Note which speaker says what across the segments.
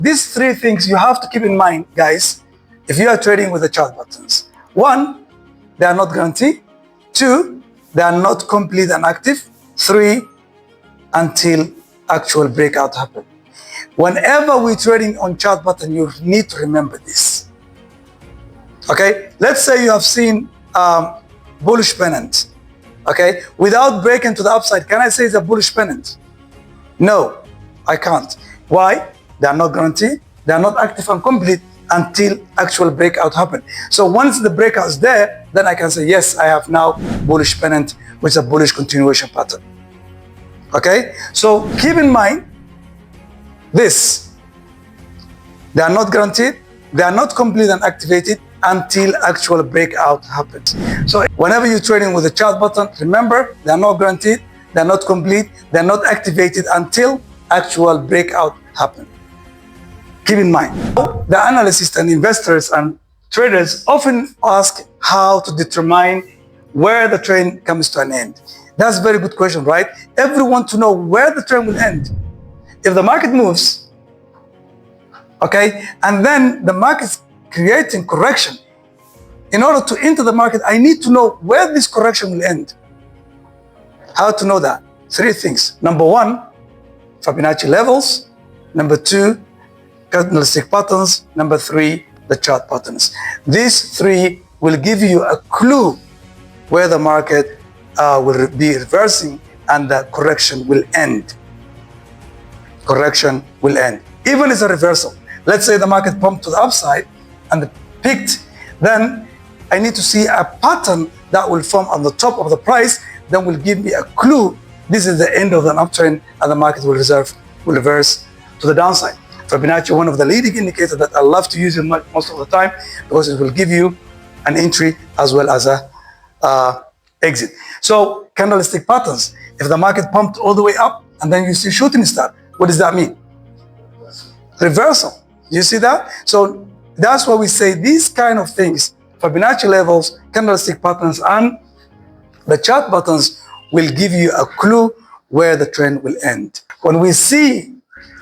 Speaker 1: These three things you have to keep in mind, guys, if you are trading with the chart patterns. One, they are not guaranteed. Two, they are not complete and active. Three, until actual breakout happen. Whenever we're trading on chart pattern, you need to remember this. Okay, let's say you have seen bullish pennant. Okay, without breaking to the upside, can I say it's a bullish pennant? No, I can't. Why? They are not guaranteed. They are not active and complete until actual breakout happen. So once the breakout is there, then I can say, yes, I have now bullish pennant, which is a bullish continuation pattern. Okay, so keep in mind this. They are not guaranteed. They are not complete and activated until actual breakout happens. So whenever you're trading with a chart pattern, remember, they are not guaranteed, they are not complete, they are not activated until actual breakout happens. Keep in mind. The analysts and investors and traders often ask how to determine where the trend comes to an end. That's a very good question, right? Everyone wants to know where the trend will end. If the market moves, okay, and then the market is creating correction, in order to enter the market, I need to know where this correction will end. How to know that? Three things. Number one, Fibonacci levels. Number two, candlestick patterns. Number three, the chart patterns. These three will give you a clue where the market will be reversing and the correction will end. Correction will end. Even if it's a reversal. Let's say the market pumped to the upside and peaked, then I need to see a pattern that will form on the top of the price, then will give me a clue. This is the end of an uptrend and the market will reverse to the downside. Fibonacci, one of the leading indicators that I love to use most of the time because it will give you an entry as well as a exit. So candlestick patterns, if the market pumped all the way up and then you see shooting star, what does that mean? Reversal. You see that? So that's why we say these kind of things, Fibonacci levels, candlestick patterns, and the chart patterns will give you a clue where the trend will end. When we see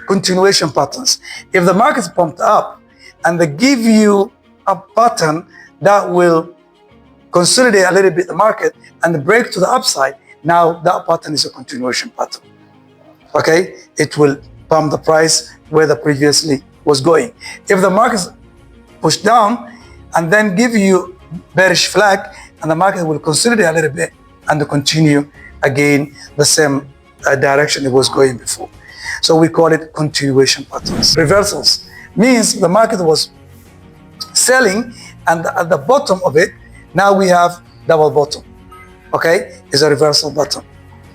Speaker 1: continuation patterns, if the market's pumped up and they give you a pattern that will consolidate a little bit the market and break to the upside, now that pattern is a continuation pattern. Okay, it will pump the price where the previously was going. If the market's pushed down and then give you bearish flag and the market will consolidate a little bit and continue again the same direction it was going before. So we call it continuation patterns. Reversals means the market was selling and at the bottom of it, now we have double bottom. Okay, it's a reversal bottom.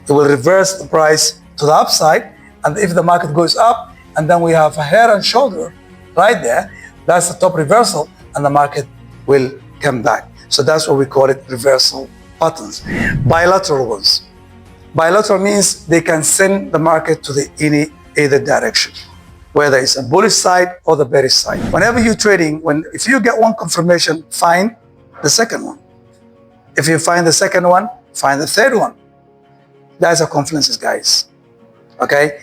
Speaker 1: It will reverse the price to the upside, and if the market goes up and then we have a head and shoulder right there, that's the top reversal and the market will come back. So that's what we call it, reversal patterns. Bilateral ones. Bilateral means they can send the market to the either direction, whether it's a bullish side or the bearish side. Whenever you're trading, if you get one confirmation, find the second one. If you find the second one, find the third one. That's a confluences, guys. Okay?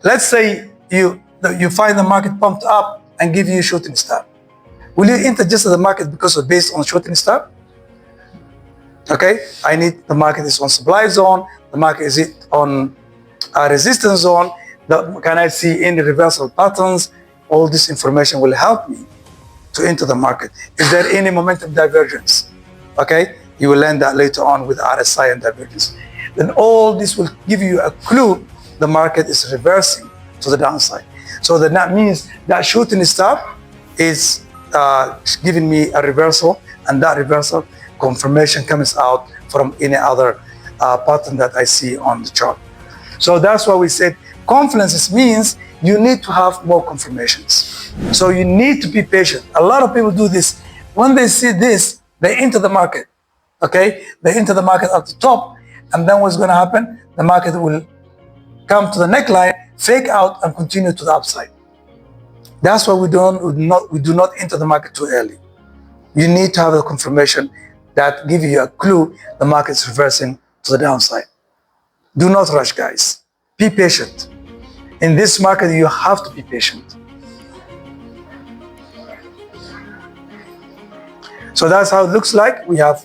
Speaker 1: Let's say you find the market pumped up and give you a shooting star. Will you enter just the market because it's based on shooting star? Okay? I need the market is on supply zone, the market is on a resistance zone, can I see any reversal patterns? All this information will help me to enter the market. Is there any momentum divergence? Okay? You will learn that later on with RSI and divergence. Then all this will give you a clue the market is reversing to the downside. So that means that shooting star is giving me a reversal, and that reversal confirmation comes out from any other pattern that I see on the chart. So that's why we said confluences means you need to have more confirmations. So you need to be patient. A lot of people do this. When they see this, they enter the market. Okay? They enter the market at the top, and then what's going to happen? The market will come to the neckline, fake out, and continue to the upside. That's why we do not enter the market too early. You need to have a confirmation that gives you a clue the market is reversing to the downside. Do not rush, guys. Be patient. In this market, you have to be patient. So that's how it looks like. We have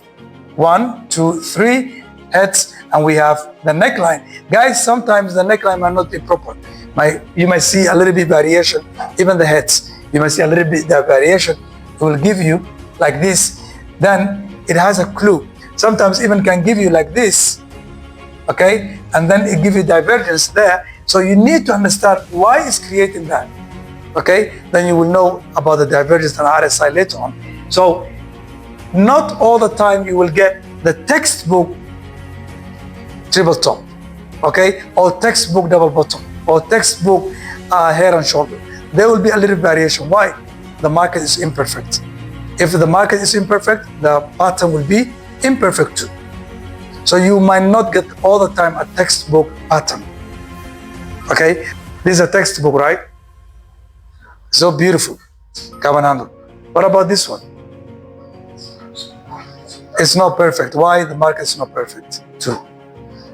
Speaker 1: 1, 2, 3 heads, and we have the neckline. Guys, sometimes the neckline might not be proper. You might see a little bit variation, even the heads. You might see a little bit the variation. It will give you like this. Then it has a clue. Sometimes even can give you like this, okay? And then it gives you divergence there. So you need to understand why it's creating that, okay? Then you will know about the divergence and RSI later on. So not all the time you will get the textbook triple top, okay? Or textbook double bottom, or textbook head and shoulder. There will be a little variation. Why? The market is imperfect. If the market is imperfect, the pattern will be imperfect too. So you might not get all the time a textbook pattern. Okay, this is a textbook, right? So beautiful. Kabanando. What about this one? It's not perfect. Why? The market is not perfect too.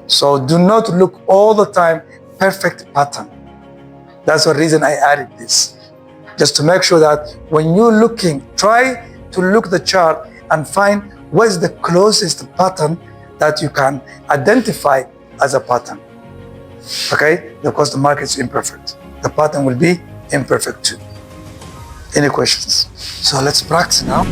Speaker 1: So do not look all the time perfect pattern. That's the reason I added this. Just to make sure that when you're looking, try to look the chart and find where's the closest pattern that you can identify as a pattern. Okay? Because the market is imperfect. The pattern will be imperfect too. Any questions? So let's practice now.